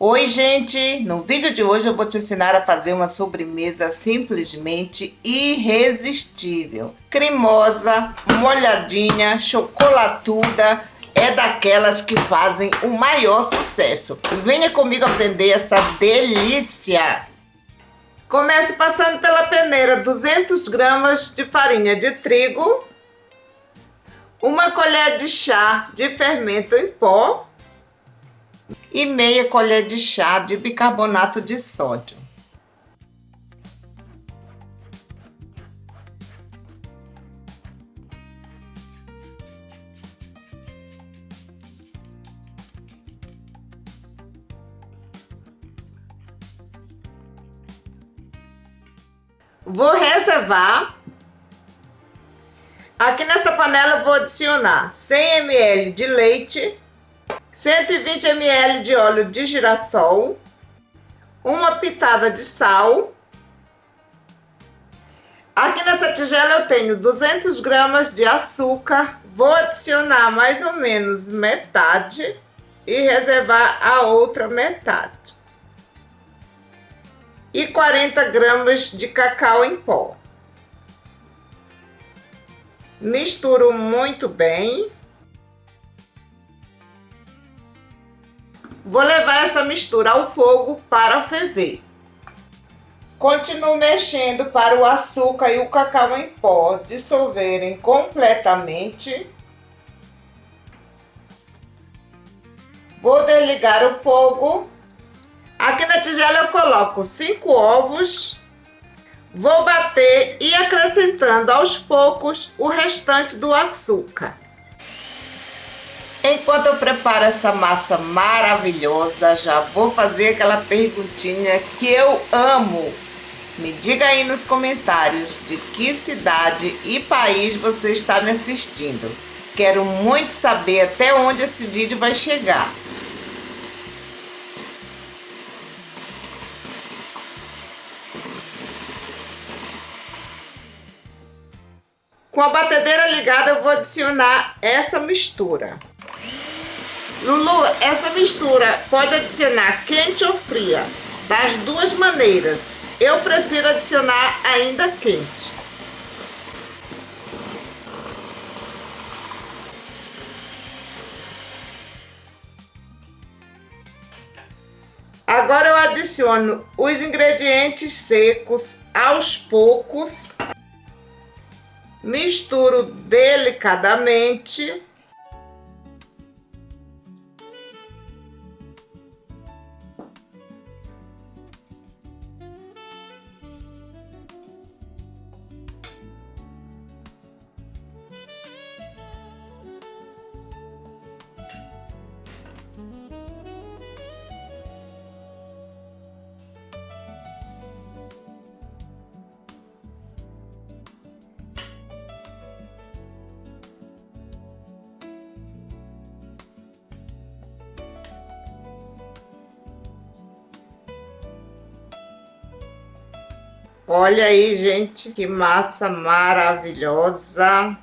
Oi, gente! No vídeo de hoje eu vou te ensinar a fazer uma sobremesa simplesmente irresistível. Cremosa, molhadinha, chocolatuda, é daquelas que fazem o maior sucesso. Venha comigo aprender essa delícia! Comece passando pela peneira 200 gramas de farinha de trigo, uma colher de chá de fermento em pó, e meia colher de chá de bicarbonato de sódio. Vou reservar. Aqui nessa panela eu vou adicionar 100 ml de leite, 120 ml de óleo de girassol, uma pitada de sal. Aqui nessa tigela eu tenho 200 gramas de açúcar. Vou adicionar mais ou menos metade e reservar a outra metade. E 40 gramas de cacau em pó. Misturo muito bem. Vou levar essa mistura ao fogo para ferver. Continuo mexendo para o açúcar e o cacau em pó dissolverem completamente. Vou desligar o fogo. Aqui na tigela eu coloco 5 ovos. Vou bater e acrescentando aos poucos o restante do açúcar. Enquanto eu preparo essa massa maravilhosa, já vou fazer aquela perguntinha que eu amo. Me diga aí nos comentários de que cidade e país você está me assistindo. Quero muito saber até onde esse vídeo vai chegar. Com a batedeira ligada eu vou adicionar essa mistura. Lulu, essa mistura pode adicionar quente ou fria, das duas maneiras. Eu prefiro adicionar ainda quente. Agora eu adiciono os ingredientes secos aos poucos. Misturo delicadamente. Olha aí, gente, que massa maravilhosa.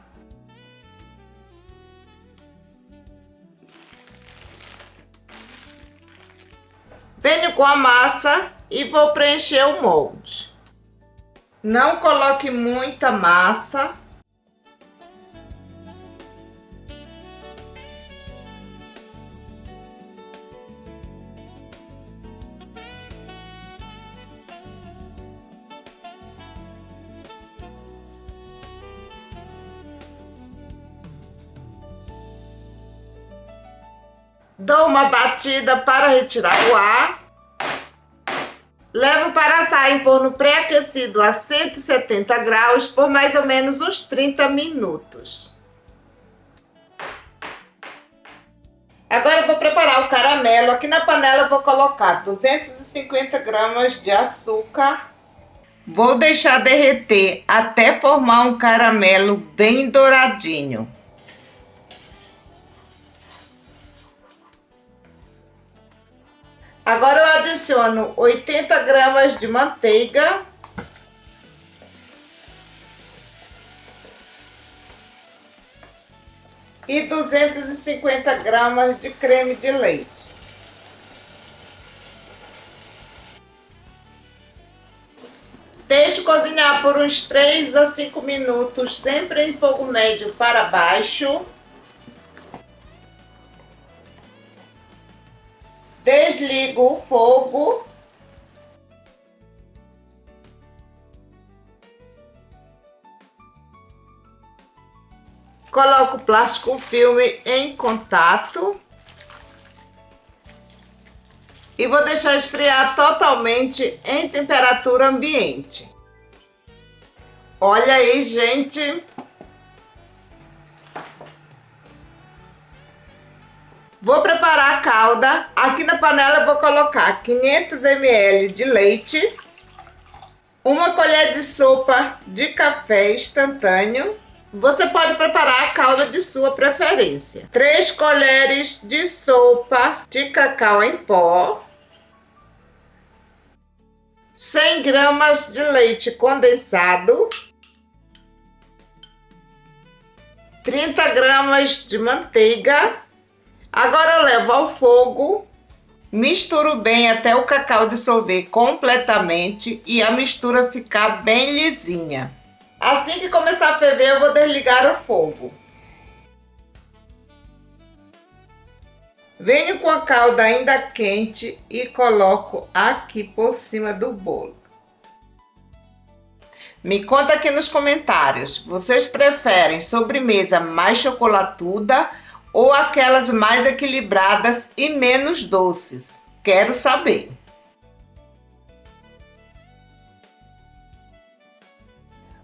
Venho com a massa e vou preencher o molde. Não coloque muita massa. Dou uma batida para retirar o ar. Levo para assar em forno pré-aquecido a 170 graus por mais ou menos uns 30 minutos. Agora eu vou preparar o caramelo. Aqui na panela eu vou colocar 250 gramas de açúcar. Vou deixar derreter até formar um caramelo bem douradinho. Agora eu adiciono 80 gramas de manteiga. E 250 gramas de creme de leite. uns 3 a 5 minutos, sempre em fogo médio para baixo. Desligo o fogo. Coloco o plástico filme em contato. E vou deixar esfriar totalmente em temperatura ambiente. Olha aí, gente. Vou preparar a calda. Aqui na panela eu vou colocar 500 ml de leite, 1 colher de sopa de café instantâneo. Você pode preparar a calda de sua preferência. 3 colheres de sopa de cacau em pó. 100 gramas de leite condensado. 30 gramas de manteiga. Agora eu levo ao fogo. Misturo bem até o cacau dissolver completamente e a mistura ficar bem lisinha. Assim que começar a ferver, eu vou desligar o fogo. Venho com a calda ainda quente e coloco aqui por cima do bolo. Me conta aqui nos comentários, vocês preferem sobremesa mais chocolatuda ou aquelas mais equilibradas e menos doces? Quero saber.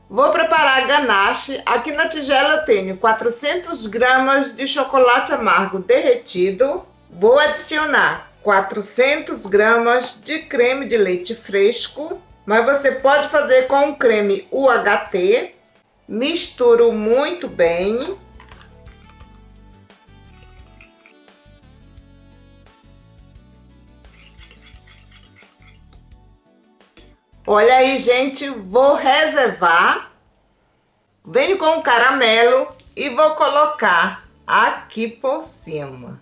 Vou preparar a ganache. Aqui na tigela eu tenho 400 gramas de chocolate amargo derretido. Vou adicionar 400 gramas de creme de leite fresco, mas você pode fazer com o creme UHT. Misturo muito bem. Olha aí, gente, vou reservar. Venho com o caramelo e vou colocar aqui por cima.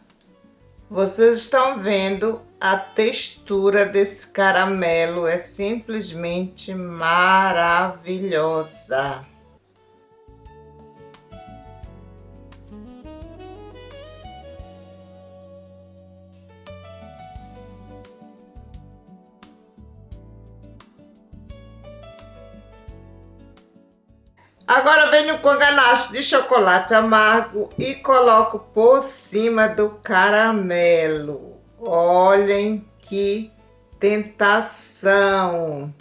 Vocês estão vendo a textura desse caramelo, é simplesmente maravilhosa. Agora eu venho com a ganache de chocolate amargo e coloco por cima do caramelo. Olhem que tentação!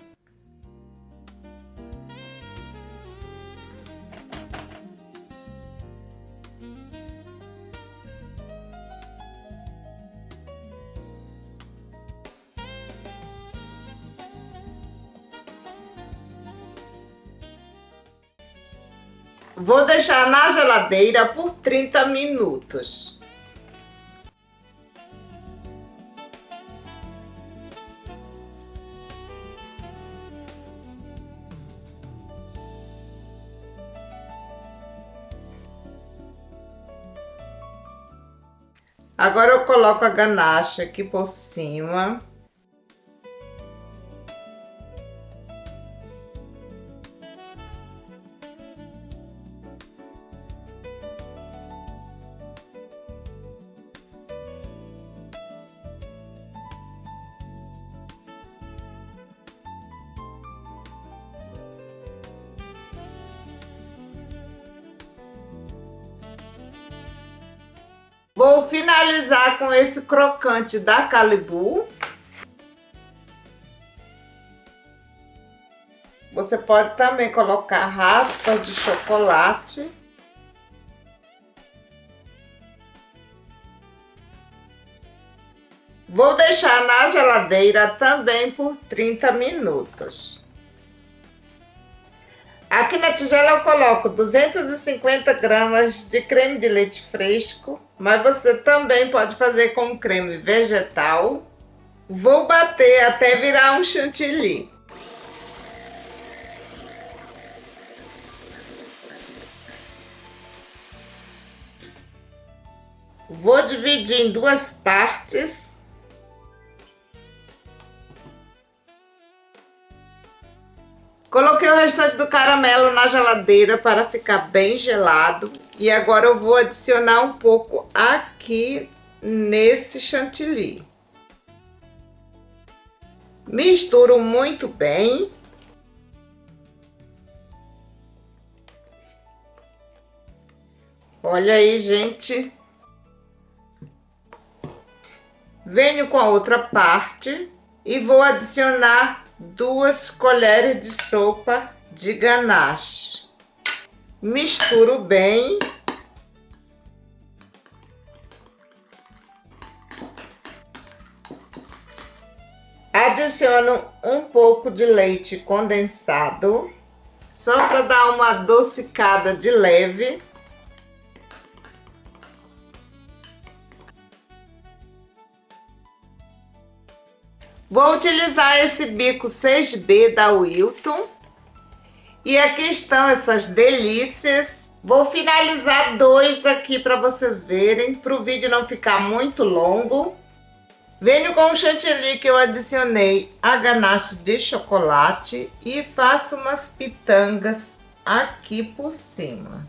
Vou deixar na geladeira por 30 minutos. Agora eu coloco a ganache aqui por cima. Vou finalizar com esse crocante da Calibu. Você pode também colocar raspas de chocolate. Vou deixar na geladeira também por 30 minutos. Aqui na tigela eu coloco 250 gramas de creme de leite fresco, mas você também pode fazer com creme vegetal. Vou bater até virar um chantilly. Vou dividir em 2 partes. Coloquei o restante do caramelo na geladeira para ficar bem gelado. E agora eu vou adicionar um pouco aqui nesse chantilly. Misturo muito bem. Olha aí, gente. Venho com a outra parte e vou adicionar 2 colheres de sopa de ganache. Misturo bem. Adiciono um pouco de leite condensado, só para dar uma adocicada de leve. Vou utilizar esse bico 6B da Wilton. E aqui estão essas delícias. Vou finalizar 2 aqui para vocês verem, para o vídeo não ficar muito longo. Venho com o chantilly que eu adicionei a ganache de chocolate e faço umas pitangas aqui por cima.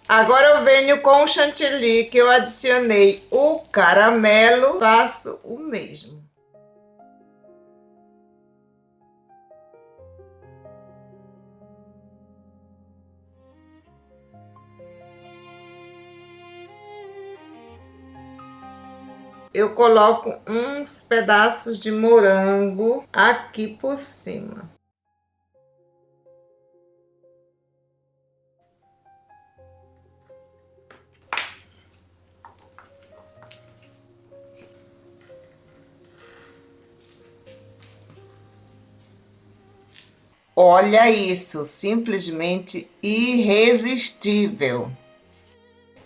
Agora eu venho com o chantilly que eu adicionei o caramelo, faço o mesmo. Eu coloco uns pedaços de morango aqui por cima. Olha isso, simplesmente irresistível.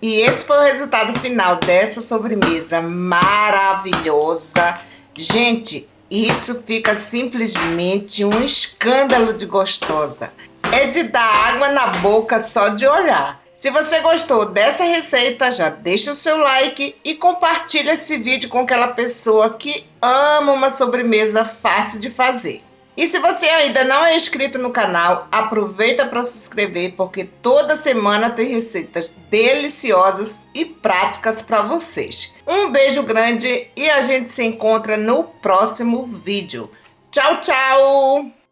E esse foi o resultado final dessa sobremesa maravilhosa. Gente, isso fica simplesmente um escândalo de gostosa. É de dar água na boca só de olhar. Se você gostou dessa receita, já deixa o seu like e compartilha esse vídeo com aquela pessoa que ama uma sobremesa fácil de fazer. E se você ainda não é inscrito no canal, aproveita para se inscrever, porque toda semana tem receitas deliciosas e práticas para vocês. Um beijo grande e a gente se encontra no próximo vídeo. Tchau, tchau!